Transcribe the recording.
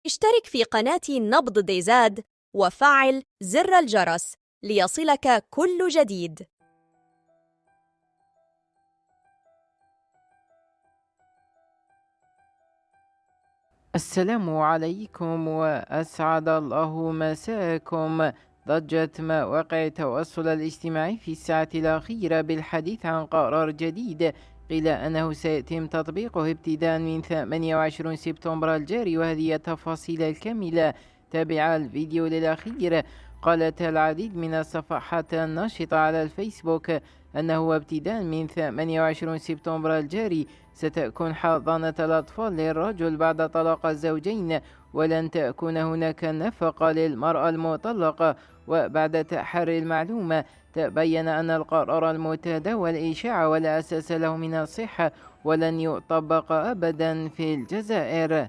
اشترك في قناة نبض ديزاد وفعل زر الجرس ليصلك كل جديد. السلام عليكم وأسعد الله مساءكم. ضجت مواقع التواصل الاجتماعي في الساعة الأخيرة بالحديث عن قرار جديد قيل أنه سيتم تطبيقه ابتداء من 28 سبتمبر الجاري، وهذه التفاصيل الكاملة تابع الفيديو للأخير. قالت العديد من الصفحات الناشطة على الفيسبوك أنه ابتداء من 28 سبتمبر الجاري ستكون حضانة الأطفال للرجل بعد طلاق الزوجين، ولن تكون هناك نفقة للمرأة المطلقة. وبعد تحري المعلومة تبين أن القرار المتداول إشاعة ولا أساس له من الصحة ولن يطبق أبدا في الجزائر.